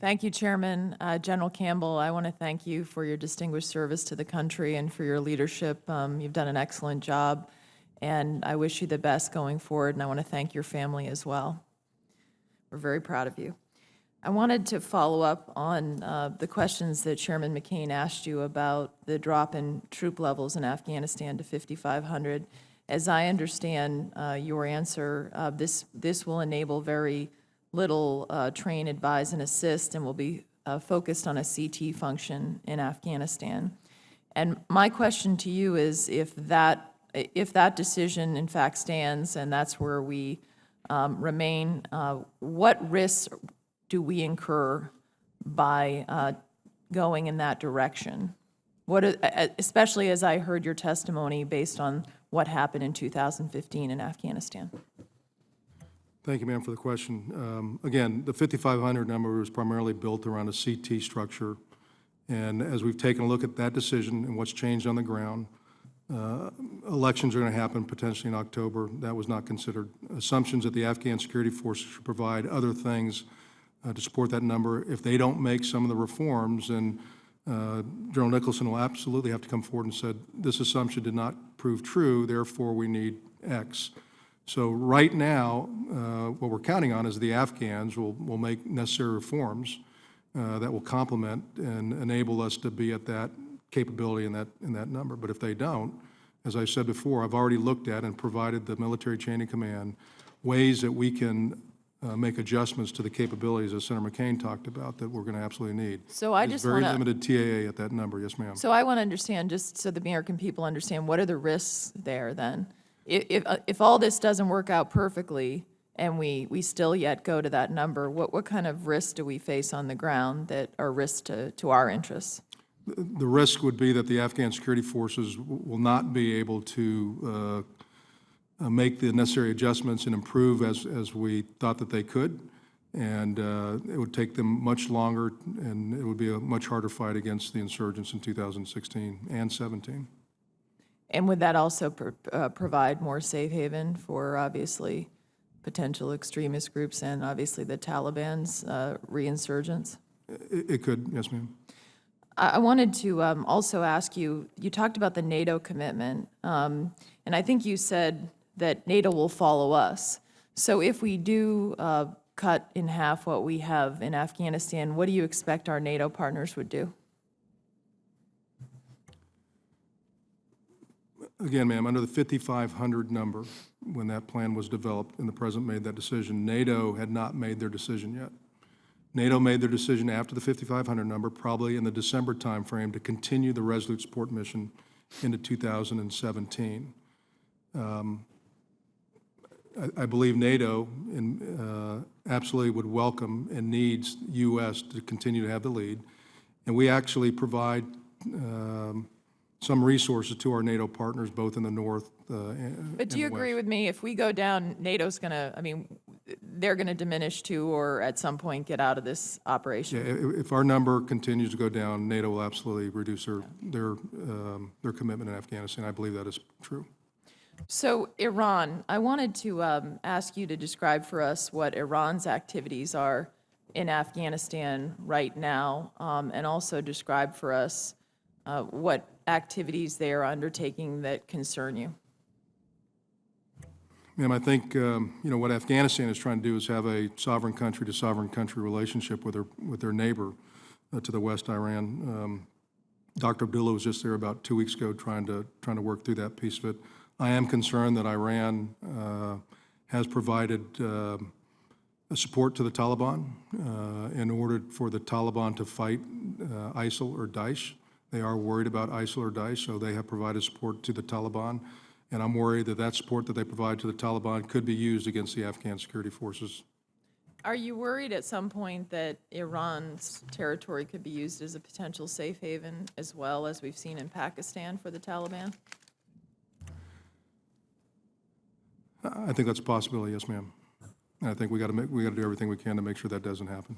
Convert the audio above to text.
Thank you, Chairman. General Campbell, I want to thank you for your distinguished service to the country and for your leadership. You've done an excellent job, and I wish you the best going forward, and I want to thank your family as well. We're very proud of you. I wanted to follow up on the questions that Chairman McCain asked you about the drop in troop levels in Afghanistan to 5,500. As I understand your answer, this will enable very little train, advise, and assist, and will be focused on a CT function in Afghanistan. And my question to you is, if that decision in fact stands, and that's where we remain, what risks do we incur by going in that direction? Especially as I heard your testimony based on what happened in 2015 in Afghanistan. Thank you, ma'am, for the question. Again, the 5,500 number was primarily built around a CT structure. And as we've taken a look at that decision and what's changed on the ground, elections are going to happen potentially in October. That was not considered. Assumptions that the Afghan security forces should provide other things to support that number. If they don't make some of the reforms, then General Nicholson will absolutely have to come forward and said, this assumption did not prove true, therefore we need X. So right now, what we're counting on is the Afghans will make necessary reforms that will complement and enable us to be at that capability in that number. But if they don't, as I said before, I've already looked at and provided the military chain of command ways that we can make adjustments to the capabilities, as Senator McCain talked about, that we're going to absolutely need. So I just very limited TAA at that number, yes, ma'am. So I want to understand, just so the American people understand, what are the risks there then? If all this doesn't work out perfectly and we still yet go to that number, what kind of risks do we face on the ground that are risks to our interests? The risk would be that the Afghan security forces will not be able to make the necessary adjustments and improve as we thought that they could. And it would take them much longer, and it would be a much harder fight against the insurgents in 2016 and 17. And would that also provide more safe haven for, obviously, potential extremist groups and, obviously, the Taliban's reinsurgents? It could, yes, ma'am. I wanted to also ask you, you talked about the NATO commitment, and I think you said that NATO will follow us. So if we do cut in half what we have in Afghanistan, what do you expect our NATO partners would do? Again, ma'am, under the 5,500 number, when that plan was developed and the President made that decision, NATO had not made their decision yet. NATO made their decision after the 5,500 number, probably in the December timeframe, to continue the Resolute Support mission into 2017. I believe NATO absolutely would welcome and needs U.S. to continue to have the lead. And we actually provide some resources to our NATO partners, both in the north and But do you agree with me, if we go down, NATO's going to, I mean, they're going to diminish too, or at some point get out of this operation? Yeah, if our number continues to go down, NATO will absolutely reduce their commitment in Afghanistan. I believe that is true. So Iran, I wanted to ask you to describe for us what Iran's activities are in Afghanistan right now, and also describe for us what activities they are undertaking that concern you. Ma'am, I think what Afghanistan is trying to do is have a sovereign country to sovereign country relationship with their neighbor to the west, Iran. Dr. Abdullah was just there about 2 weeks ago trying to work through that piece of it. I am concerned that Iran has provided support to the Taliban in order for the Taliban to fight ISIL or Daesh. They are worried about ISIL or Daesh, so they have provided support to the Taliban. And I'm worried that that support that they provide to the Taliban could be used against the Afghan security forces. Are you worried at some point that Iran's territory could be used as a potential safe haven, as well as we've seen in Pakistan for the Taliban? I think that's a possibility, yes, ma'am. And I think we got to do everything we can to make sure that doesn't happen.